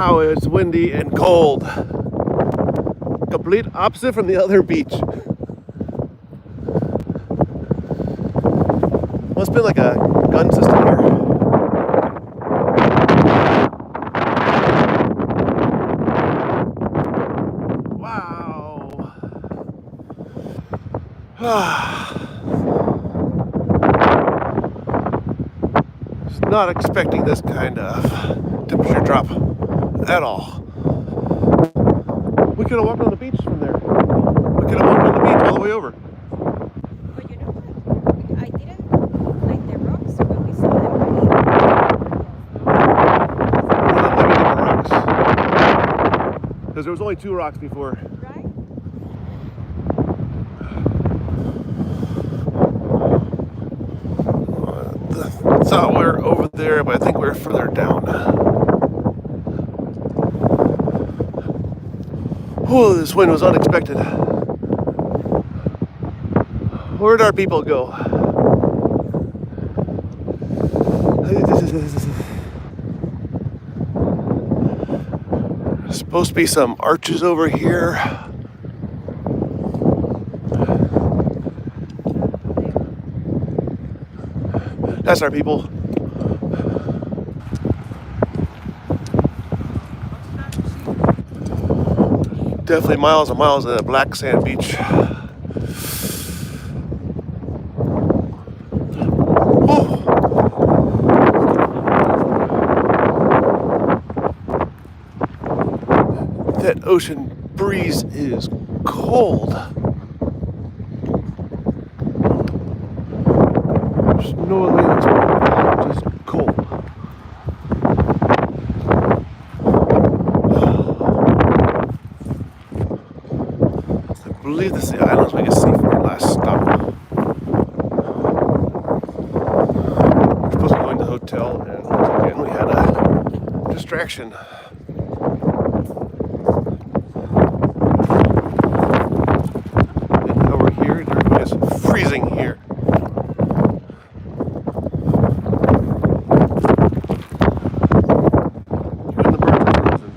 Now it's windy and cold. Complete opposite from the other beach. Must be like a gun system here. Wow. Just not expecting this kind of temperature drop at all. We could have walked on the beach from there. We could have walked on the beach all the way over. But you know what? I didn't like the rocks when we saw them. Let me get the rocks. Because there was only 2 rocks before. Right? Thought we were over there, but I think we're further down. Oh, this wind was unexpected. Where'd our people go? There's supposed to be some arches over here. That's our people. Definitely miles and miles of that black sand beach. Oh. That ocean breeze is cold. There's no other way to explain it. Just cold. I believe this is the islands we can see from our last stop. We're supposed to be going to the hotel, and once again we had a distraction. And now we're here, and everybody's freezing here. Even the birds are frozen.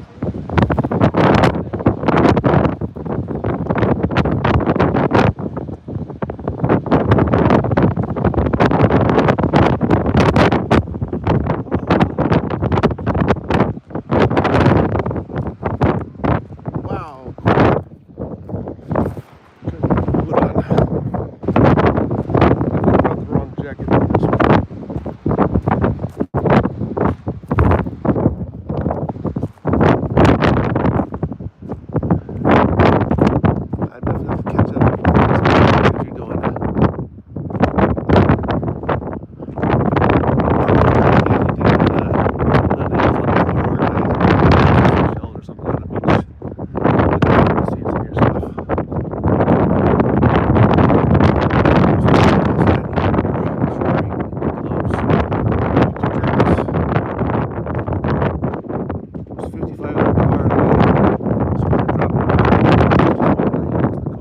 Wow. Couldn't put on. I brought the wrong jacket for this one. I definitely have to catch up. What are you doing? Or something on the beach. See some of your stuff. It's 55 in the car.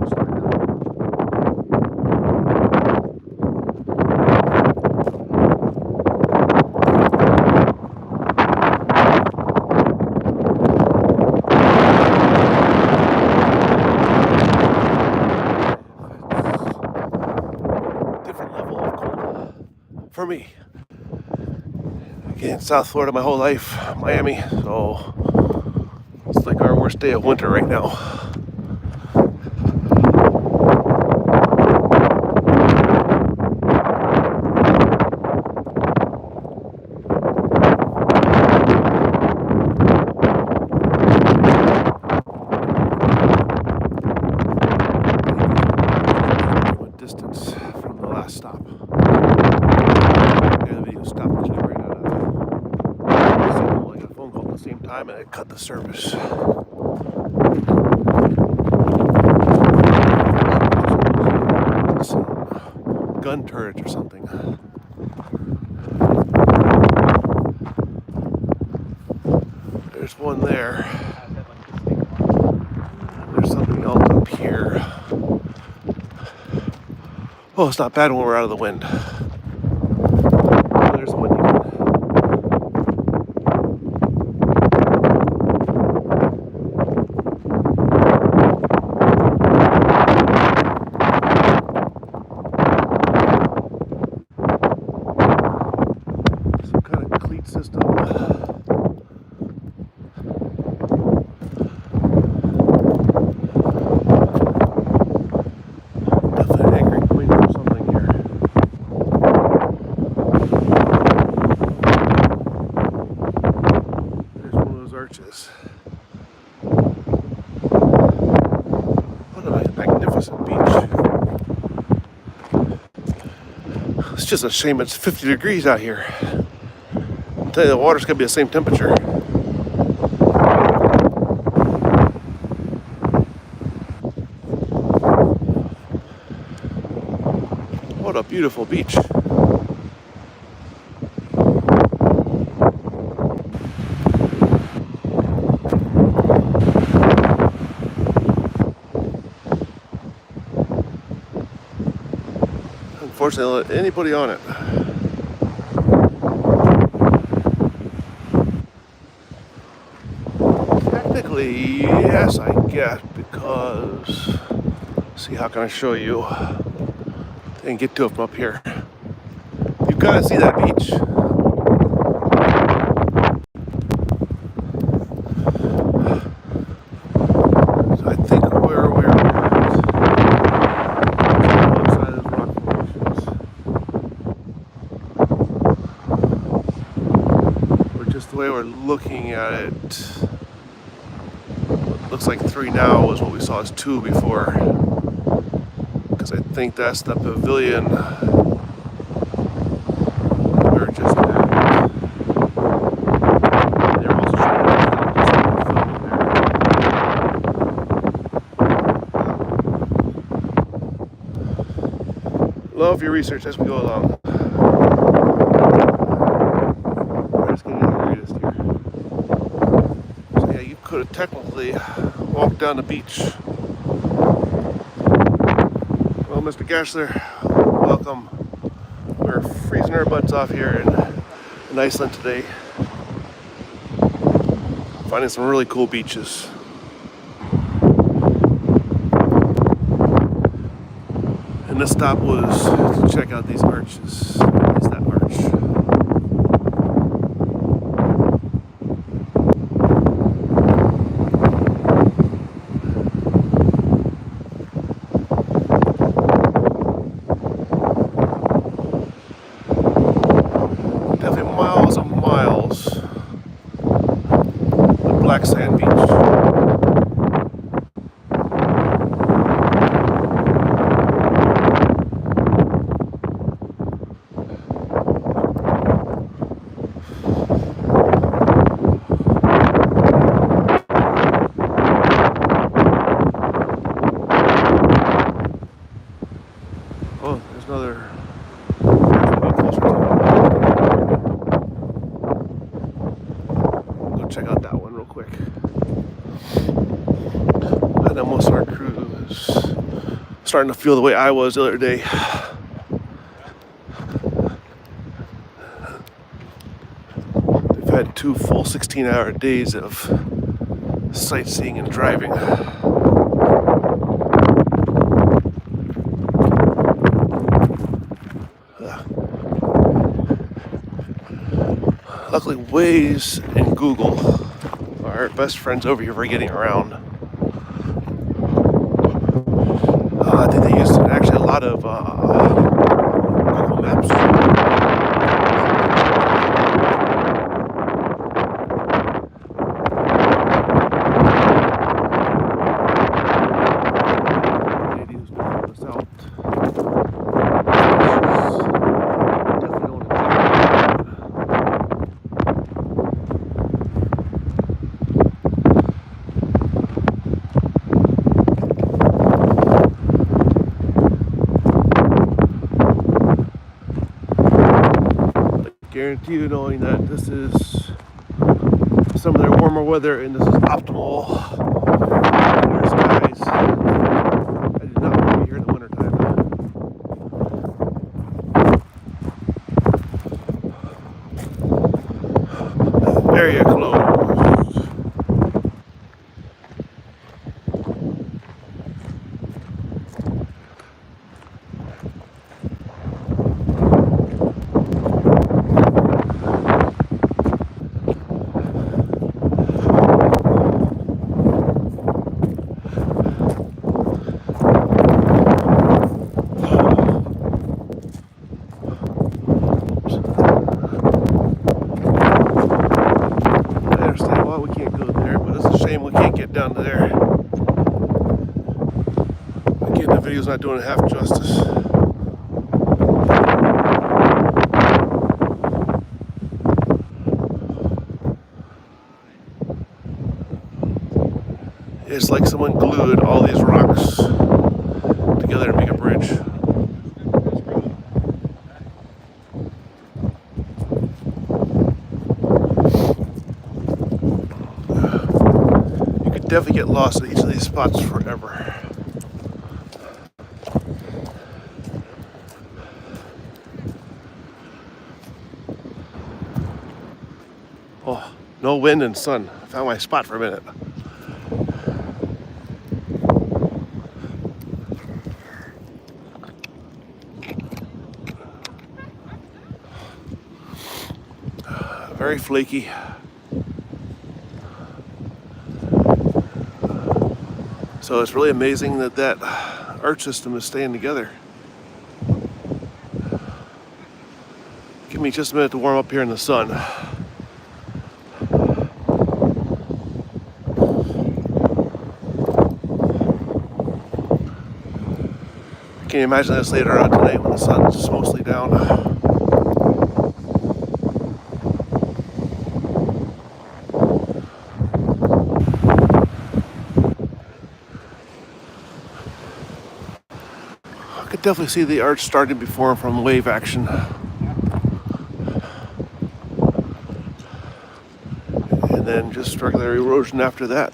Started dropping. Different level of cold for me. Again, South Florida my whole life, Miami, so it's like our worst day of winter right now. What distance from the last stop? There, the video stopped because we ran out of signal. I got a phone call at the same time and it cut the service. Some gun turret or something. There's one there. There's something else up here. Oh, it's not bad when we're out of the wind. There's the wind again. arches. What a magnificent beach. It's just a shame it's 50 degrees out here. I'll tell you, the water's gonna be the same temperature. What a beautiful beach. Unfortunately, don't let anybody on it. Technically, yes, I guess, because, see, how can I show you? And get to it from up here. You've got to see that beach. So I think where we're at, outside of those rock formations, or just the way we're looking at it, looks like 3 now is what we saw as 2 before. I think that's the pavilion we're just at. They're also showing there. Love your research as we go along. We're just getting the greatest here. So yeah, you could have technically walked down the beach. Well, Mr. Gashler, welcome. We're freezing our butts off here in Iceland today. Finding some really cool beaches. And this stop was to check out these arches. At least that arch. Miles and miles. The black sand beach. Oh, there's another. Check out that one real quick. I know most of our crew is starting to feel the way I was the other day. We've had 2 full 16-hour days of sightseeing and driving. Luckily, Waze and Google are our best friends over here for getting around. I think they use actually a lot of Google Maps. Ladies will help us out. Guarantee you, knowing that this is some of their warmer weather and this is optimal clear skies. I did not want to be here in the wintertime. Area closed. there, but it's a shame we can't get down to there. Again, the video's not doing it half justice. It's like someone glued all these rocks together to make a bridge. You could definitely get lost at each of these spots forever. Oh, no wind and sun. I found my spot for a minute. Very flaky. So it's really amazing that that arch system is staying together. Give me just a minute to warm up here in the sun. Can you imagine this later on tonight when the sun's mostly down? I could definitely see the arch starting before from wave action. And then just regular erosion after that.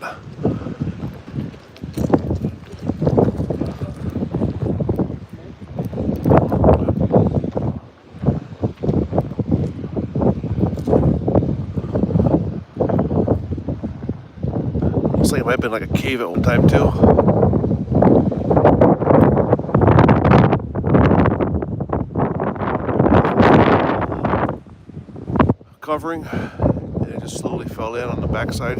Looks like it might have been like a cave at one time too. Covering, and it just slowly fell in on the backside.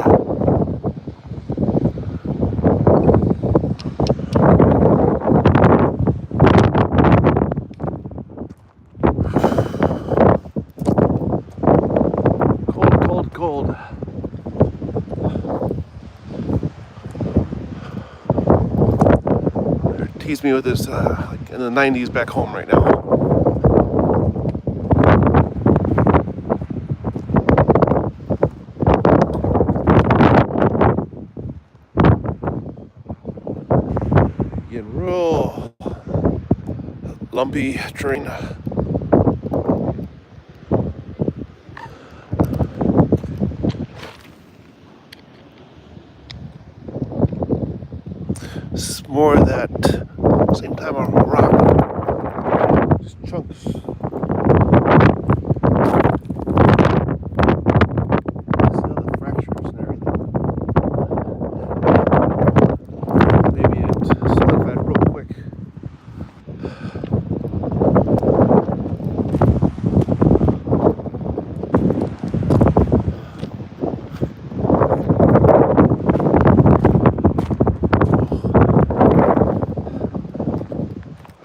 Cold, cold, cold. They're teasing me with this like in the 90s back home right now. Getting real lumpy terrain. This is more of that same time on rock. Just chunks. See all the fractures and everything. Maybe it solidified real quick.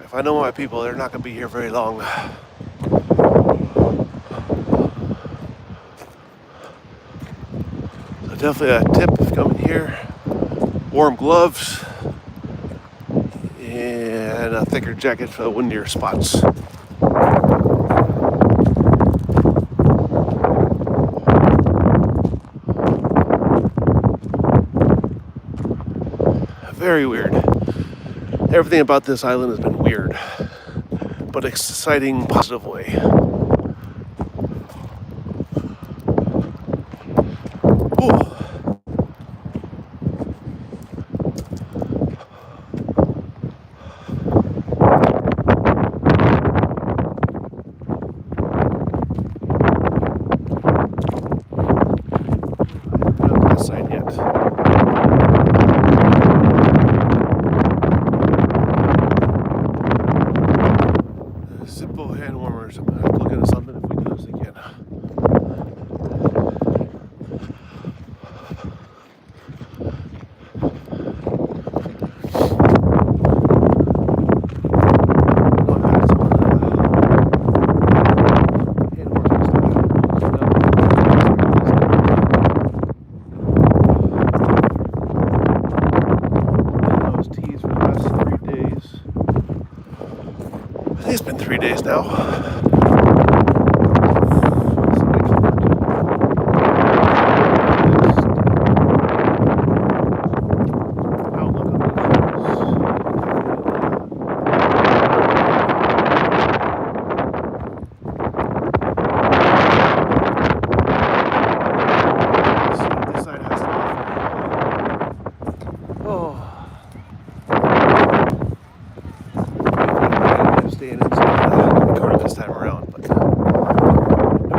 If I know my people, they're not going to be here very long. So definitely a tip if coming here. Warm gloves and a thicker jacket for the windier spots. Very weird. Everything about this island has been weird, but exciting, positive way. Ooh. Not this side yet. Simple hand warmers. 3 days now. Staying inside the car this time around, but the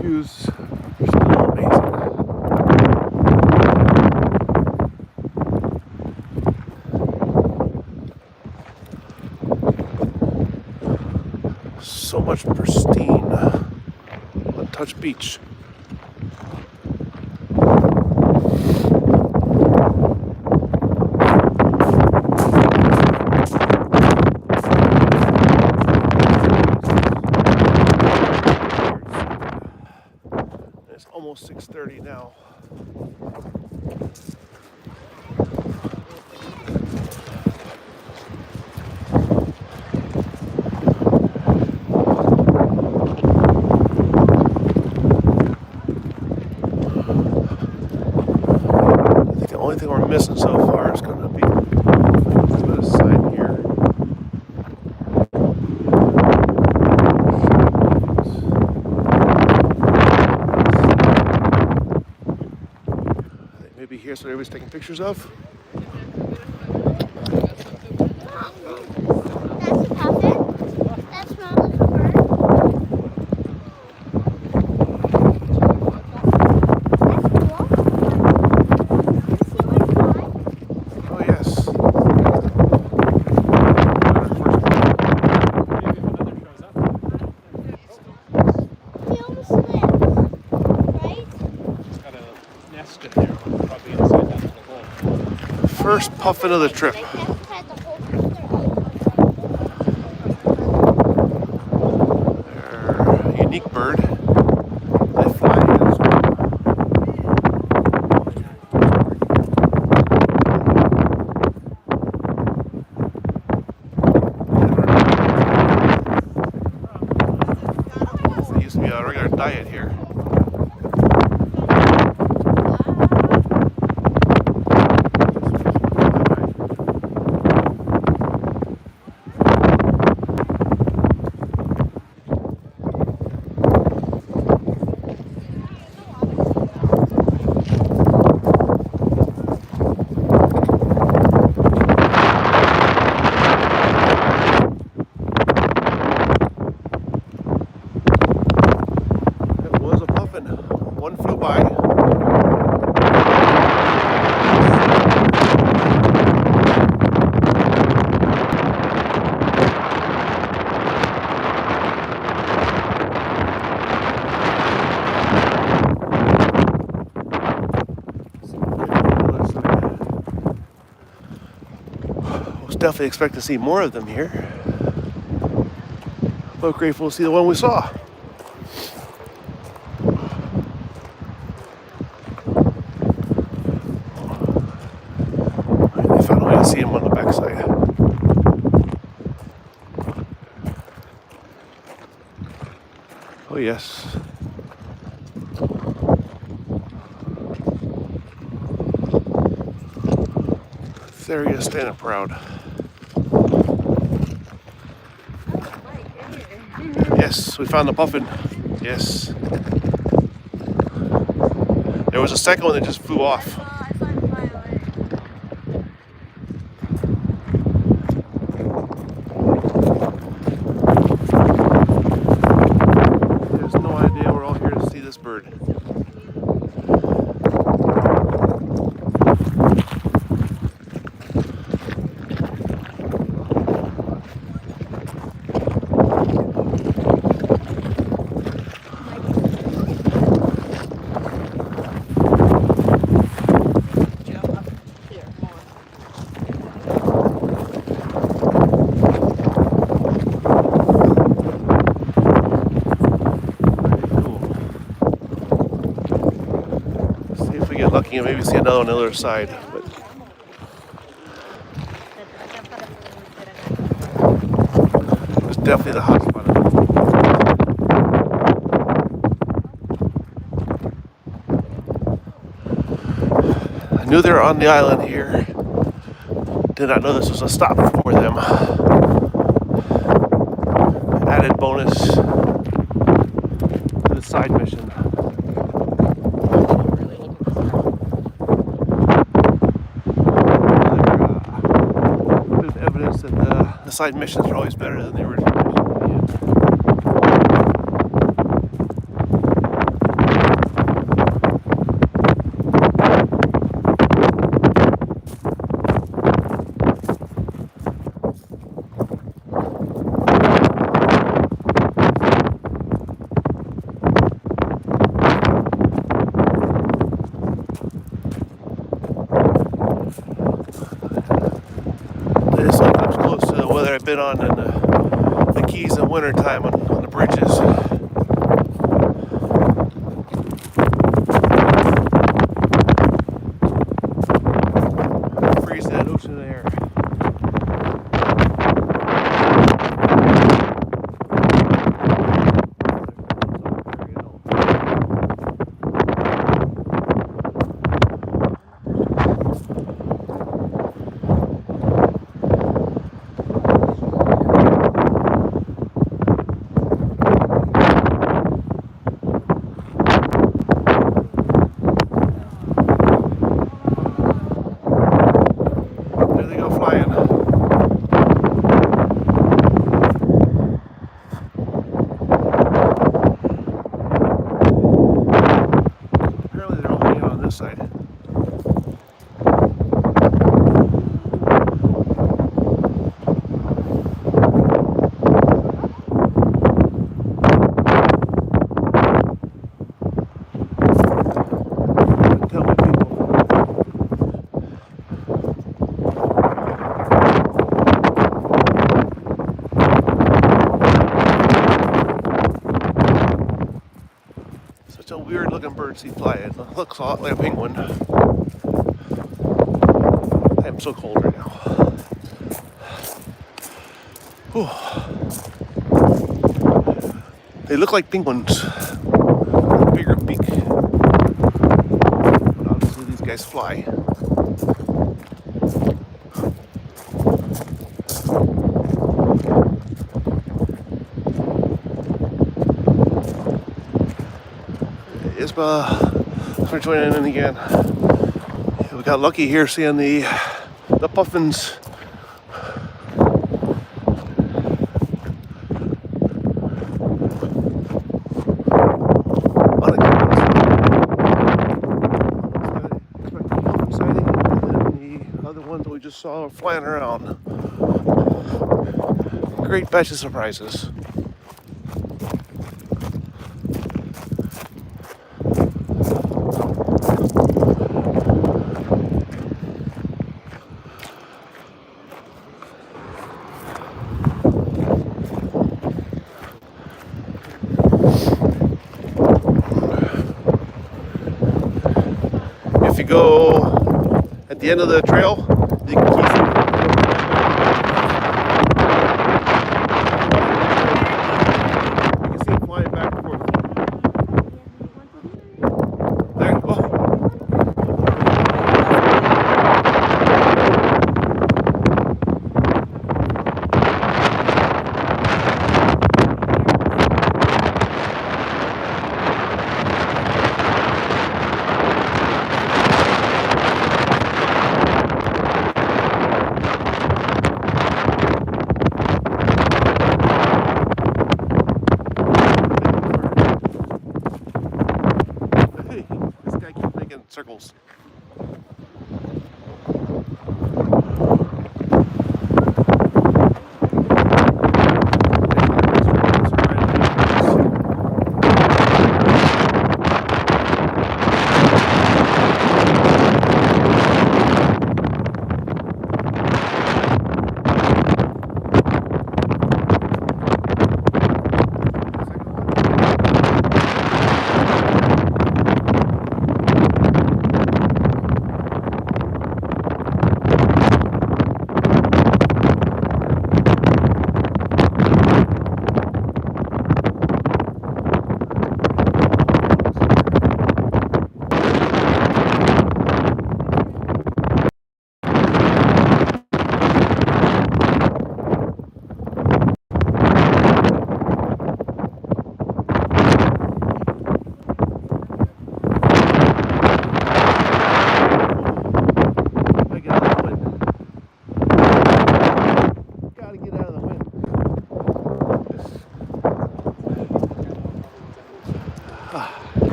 views are still amazing. So much pristine, untouched beach. Almost 6:30 now. I think the only thing we're missing so far is going to be the side here. Maybe here's what everybody's taking pictures of. That's a puffin. That's not a bird. Oh yes. He almost lives, right? It's got a nest in there, probably inside that little hole. First puffin of the trip. Like that's had the whole picture. They're a unique bird. They fly in school. They used to be a regular diet here. One flew by. Was definitely expect to see more of them here. But grateful to see the one we saw. I see him on the backside. Oh yes. There he is, standing proud. Yes, we found the puffin. Yes. There was a second one that just flew off. Bird. Get lucky and maybe see another one on the other side. But it's definitely the hot spot. Knew they were on the island here. Did not know this was a stop for them. Added bonus to the side mission. There's evidence that the side missions are always better than the original mission. This one comes close to the weather I've been on in the Keys in wintertime on the bridges. Freeze that ocean air. There they go flying. Apparently they're all hanging on this side. Tell me people. Such a weird looking bird to see fly. It looks a lot like a penguin. I am so cold right now. Whew. They look like penguins. Bigger beak. But obviously these guys fly. Isba, we're joining in again. We got lucky here seeing the puffins. Ones that we just saw flying around. Great batch of surprises. If you go at the end of the trail, you can keep see it flying back and forth. There you go.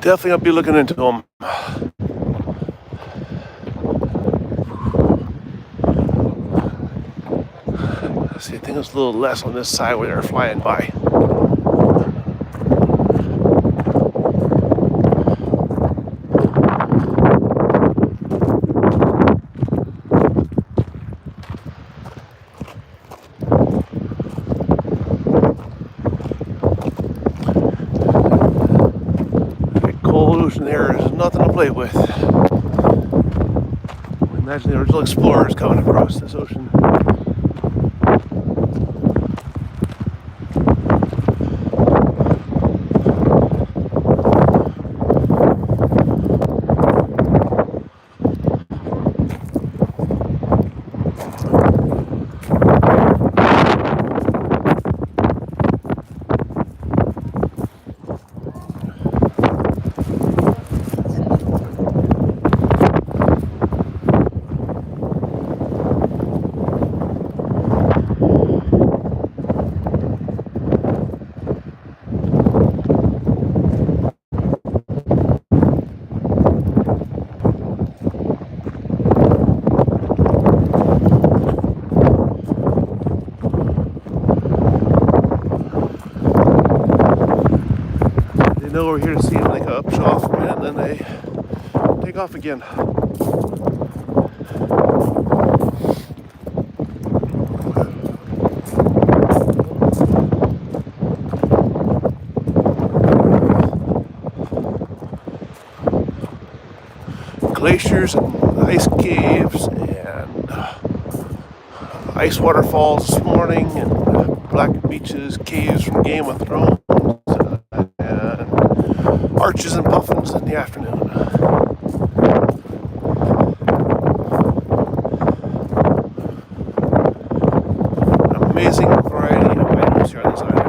Definitely I'll be looking into them. See, I think it's a little less on this side where they're flying by. The cold ocean air is nothing to play with. Imagine the original explorers coming across this ocean. Know we're here to see them. They go up, show off a minute, and then they take off again. Glaciers and ice caves and ice waterfalls this morning, and black beaches, caves from Game of Thrones. Arches and Puffins in the afternoon. An amazing variety of items here on this island.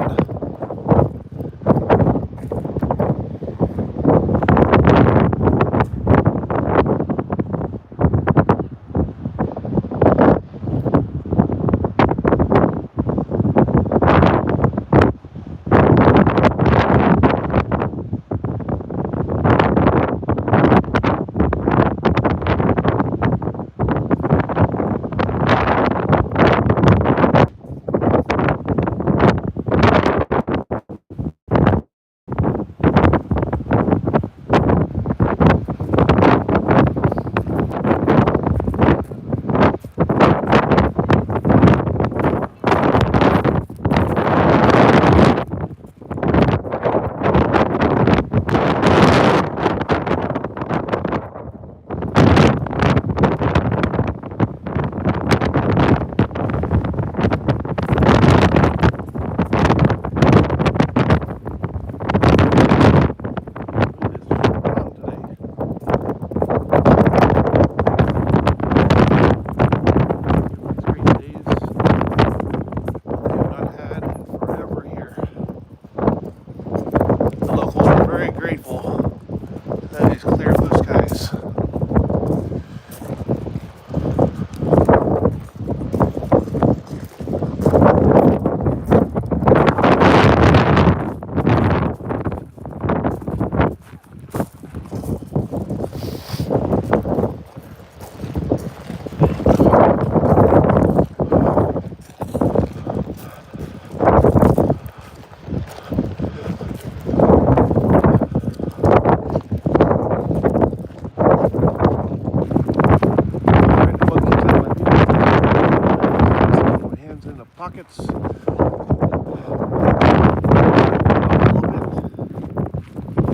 Pockets. I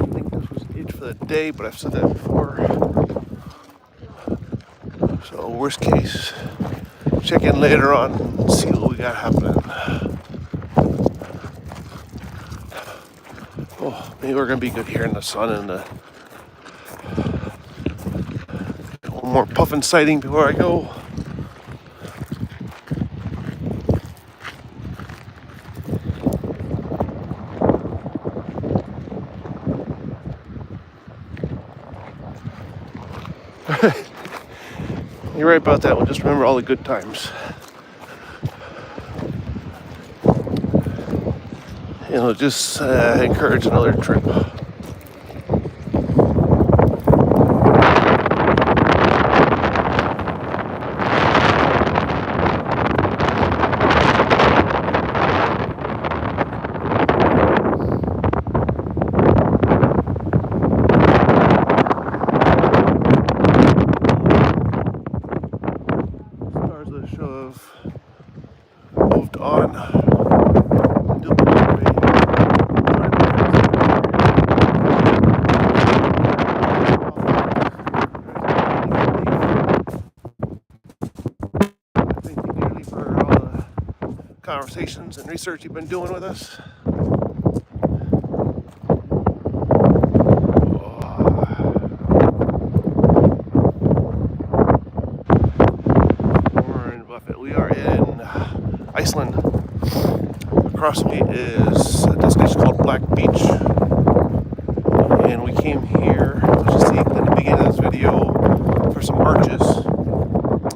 think this was it for the day, but I've said that before. So worst case, check in later on and see what we got happening. Oh, maybe we're gonna be good here in the sun and one more puffin sighting before I go. You're right about that one. Just remember all the good times. It'll just encourage another trip. conversations and research you've been doing with us. We are in Iceland. Across from me is a destination called Black Beach. And we came here, as you see at the beginning of this video, for some arches.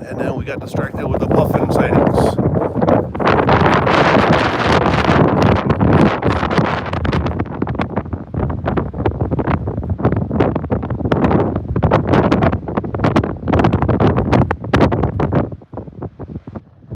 And then we got distracted with the puffin sighting.